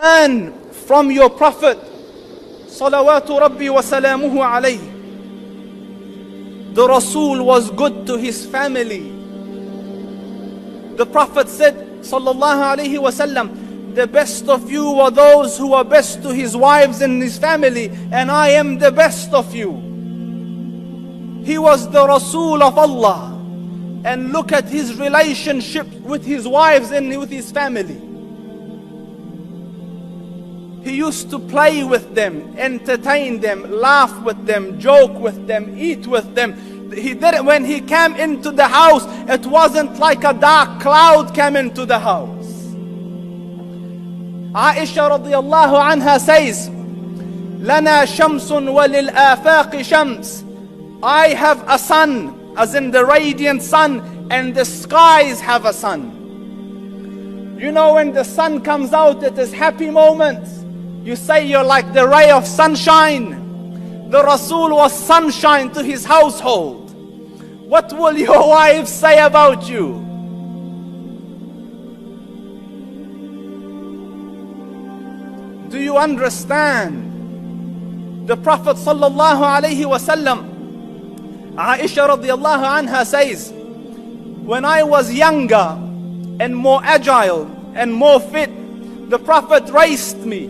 And from your Prophet, salawatu rabbi wa salamuhu alayhi, the Rasul was good to his family. The Prophet said, sallallahu alayhi wa sallam, the best of you are those who are best to his wives and his family, and I am the best of you. He was the Rasul of Allah. And look at his relationship with his wives and with his family. He used to play with them, entertain them, laugh with them, joke with them, eat with them. He did it when he came into the house. It wasn't like a dark cloud came into the house. Aisha radiyallahu anha says, "Lana shamsun walil afaq shams." I have a sun, as in the radiant sun, and the skies have a sun. You know, when the sun comes out, it is happy moments. You say you're like the ray of sunshine. The Rasul was sunshine to his household. What will your wives say about you? Do you understand? The Prophet sallallahu alaihi wasallam, Aisha radiallahu anha says, when I was younger and more agile and more fit, the Prophet raced me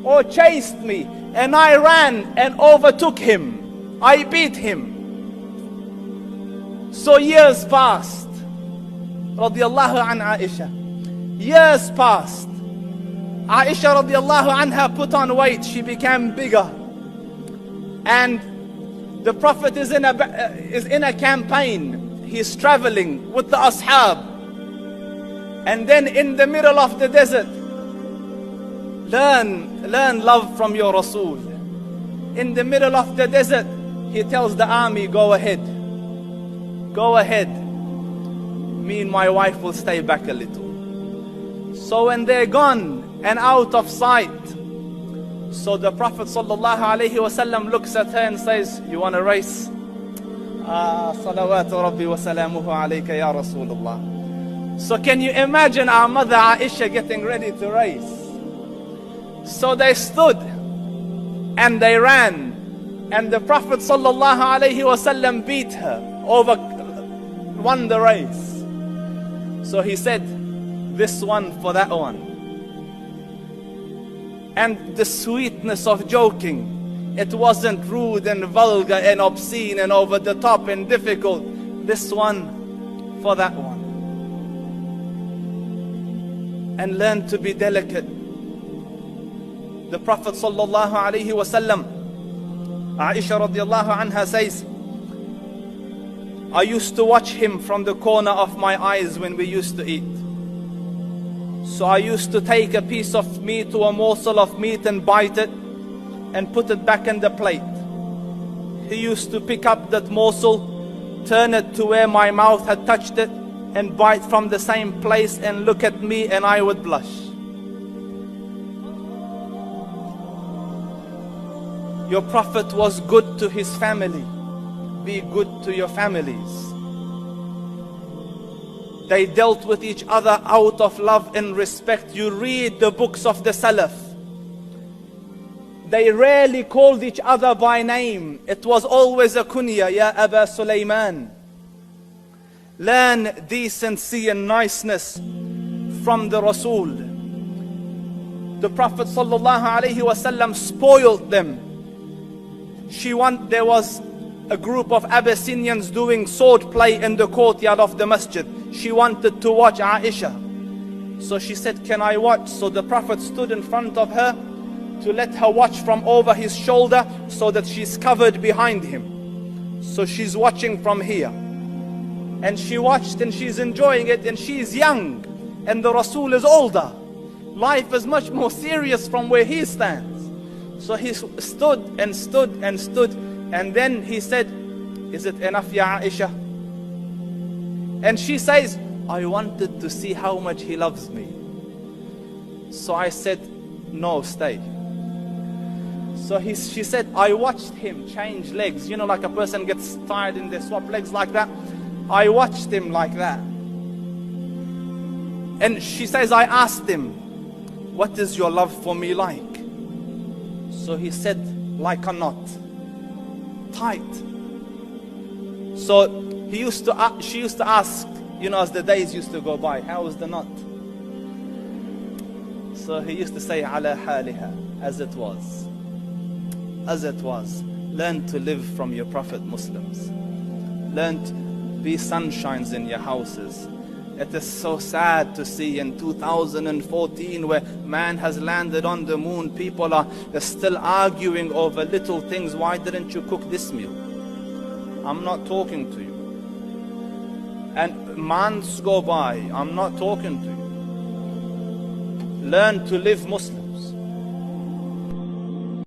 or chased me, and I ran and overtook him. I beat him. So years passed, radiallahu an Aisha. Years passed. Aisha radiallahu anha put on weight. She became bigger. And the Prophet is in a campaign. He's traveling with the ashab. And then in the middle of the desert, learn love from your Rasul. In the middle of the desert, he tells the army, go ahead. Go ahead. Me and my wife will stay back a little. So when they're gone and out of sight, so the Prophet sallallahu alaihi wasallam looks at her and says, you want to race? Salawatu rabbi wa salamuhu alayka ya Rasulullah. So can you imagine our mother Aisha getting ready to race? So they stood and they ran, and the Prophet sallallahu alaihi wasallam beat her, won the race. So he said, this one for that one. And the sweetness of joking, it wasn't rude and vulgar and obscene and over the top and difficult. This one for that one. And learn to be delicate. The Prophet sallallahu alaihi wasallam, Aisha radiallahu anha says, I used to watch him from the corner of my eyes when we used to eat. So I used to take a piece of meat or a morsel of meat and bite it and put it back in the plate. He used to pick up that morsel, turn it to where my mouth had touched it, and bite from the same place and look at me, and I would blush. Your Prophet was good to his family. Be good to your families. They dealt with each other out of love and respect. You read the books of the Salaf. They rarely called each other by name. It was always a kunya, Ya Aba Sulaiman. Learn decency and niceness from the Rasul. The Prophet sallallahu alaihi wasallam spoiled them. There was a group of Abyssinians doing sword play in the courtyard of the masjid. She wanted to watch Aisha. So she said, can I watch? So the Prophet stood in front of her to let her watch from over his shoulder so that she's covered behind him. So she's watching from here. And she watched and she's enjoying it, and she's young and the Rasul is older. Life is much more serious from where he stands. So he stood and stood and stood, and then he said, is it enough, Ya Aisha? And she says, I wanted to see how much he loves me. So I said, no, stay. So she said, I watched him change legs. You know, like a person gets tired and they swap legs like that. I watched him like that. And she says, I asked him, what is your love for me like? So he said, like a knot, tight. So she used to ask, as the days used to go by, how is the knot? So he used to say, ala haliha, as it was. As it was. Learn to live from your Prophet, Muslims. Learn to be sunshines in your houses. It is so sad to see in 2014 where man has landed on the moon, people are still arguing over little things. Why didn't you cook this meal? I'm not talking to you. And months go by, I'm not talking to you. Learn to live Muslim.